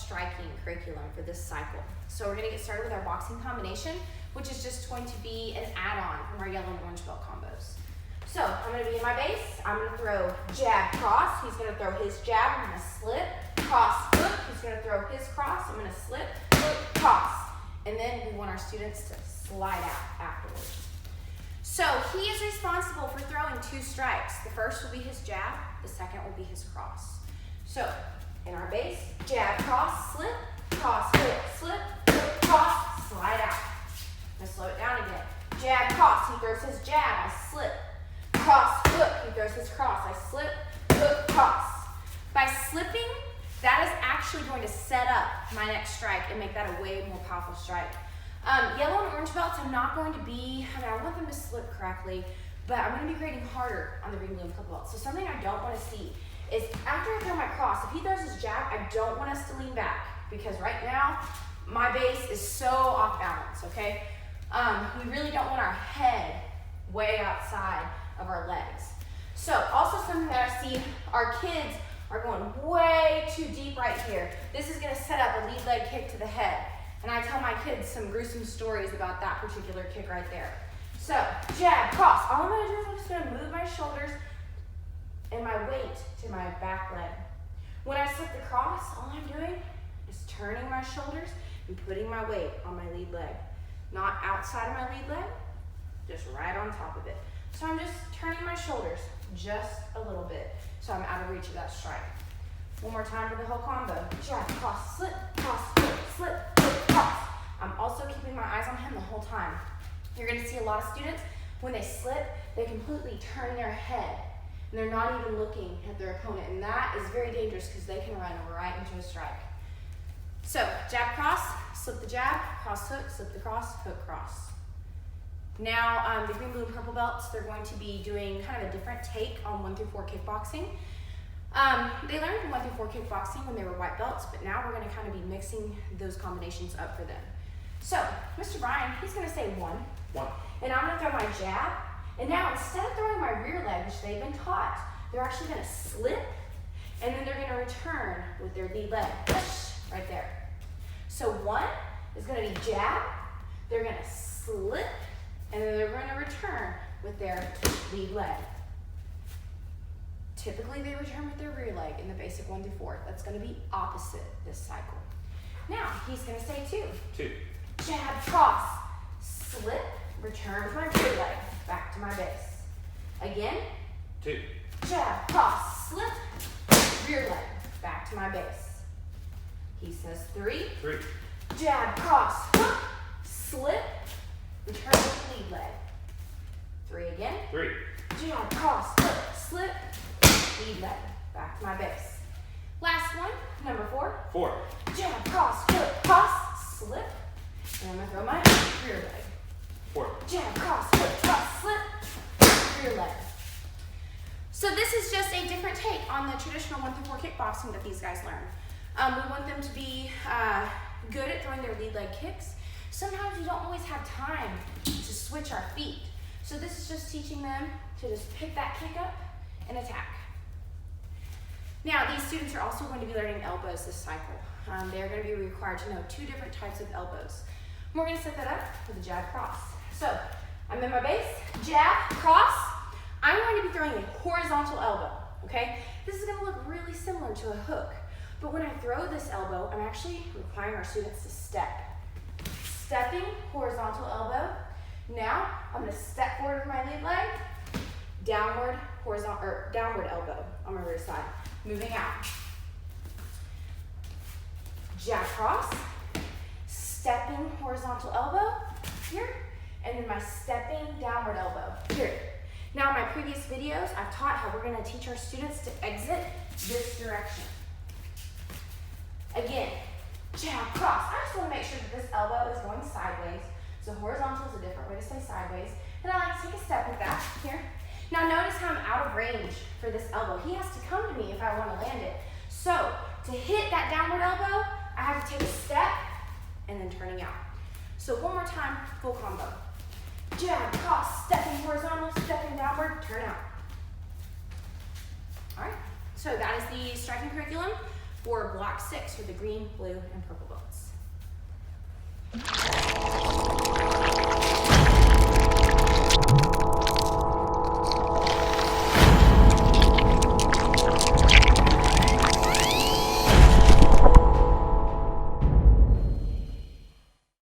striking curriculum for this cycle. So we're gonna get started with our boxing combination, which is just going to be an add-on from our yellow and orange belt combos. So I'm gonna be in my base. I'm gonna throw jab, cross. He's gonna throw his jab. I'm gonna slip, cross, hook. He's gonna throw his cross. I'm gonna slip, hook, cross. And then we want our students to slide out afterwards. So he is responsible for throwing 2 strikes. The first will be his jab. The second will be his cross. So in our base, jab, cross, slip, cross, hook, slip, hook, cross, slide out. I'm gonna slow it down again. Jab, cross. He throws his jab. I slip. Cross, hook, he throws his cross, I slip, hook, cross. By slipping, that is actually going to set up my next strike and make that a way more powerful strike. Yellow and orange belts, I'm not going to be, I want them to slip correctly, but I'm going to be grading harder on the green, blue, and purple belts. So something I don't want to see is after I throw my cross, if he throws his jab, I don't want us to lean back because right now, my base is so off balance, okay? We really don't want our head way outside of our legs. So also something that I see our kids are going way too deep right here. This is gonna set up a lead leg kick to the head. And I tell my kids some gruesome stories about that particular kick right there. So jab, cross. All I'm gonna do is I'm just gonna move my shoulders and my weight to my back leg. When I slip the cross, all I'm doing is turning my shoulders and putting my weight on my lead leg. Not outside of my lead leg, just right on top of it. So I'm just turning my shoulders just a little bit so I'm out of reach of that strike. One more time for the whole combo. Jab, cross, slip, hook, slip, hook, cross. I'm also keeping my eyes on him the whole time. You're gonna see a lot of students, when they slip, they completely turn their head and they're not even looking at their opponent. And that is very dangerous because they can run right into a strike. So jab, cross, slip the jab, cross, hook, slip the cross, hook, cross. Now, the green, blue, and purple belts, they're going to be doing kind of a different take on 1 through 4 kickboxing. They learned from 1 through 4 kickboxing when they were white belts, but now we're going to kind of be mixing those combinations up for them. So, Mr. Brian, he's going to say 1. And I'm going to throw my jab. And now, instead of throwing my rear leg, which they've been taught, they're actually going to slip, and then they're going to return with their lead leg, right there. So 1 is going to be jab, they're going to slip, and then they're going to return with their lead leg. Typically, they return with their rear leg in the basic 1 through 4. That's going to be opposite this cycle. Now, he's going to say 2. Jab, cross, slip, return with my rear leg, back to my base. Again. 2. Jab, cross, slip, rear leg, back to my base. He says 3. Jab, cross, hook, slip, return with the lead leg. 3 again. Jab, cross, hook, slip, lead leg. Back to my base. Last one, number 4. Jab, cross, hook, cross, slip. And I'm going to throw my rear leg. 4. Jab, cross, hook, cross, slip, rear leg. So this is just a different take on the traditional 1 through 4 kickboxing that these guys learn. We want them to be good at throwing their lead leg kicks. Sometimes we don't always have time to switch our feet. So this is just teaching them to just pick that kick up and attack. Now, these students are also going to be learning elbows this cycle. They're going to be required to know 2 different types of elbows. And we're going to set that up with a jab, cross. So I'm in my base, jab, cross. I'm going to be throwing a horizontal elbow, okay? This is going to look really similar to a hook. But when I throw this elbow, I'm actually requiring our students to step. Stepping, horizontal elbow. Now, I'm going to step forward with my lead leg, downward, horizontal, or downward elbow on my rear side. Moving out. Jab, cross. Stepping, horizontal elbow, here. And then my stepping, downward elbow, here. Now, in my previous videos, I've taught how we're going to teach our students to exit this direction. Again, jab, cross. I just want to make sure that this elbow is going sideways. So horizontal is a different way to say sideways. And I like to take a step with that here. Now notice how I'm out of range for this elbow. He has to come to me if I want to land it. So to hit that downward elbow, I have to take a step and then turning out. So one more time, full combo. Jab, cross, stepping horizontal, stepping downward, turn out. All right, so that is the striking curriculum or block 6 for the green, blue, and purple bones.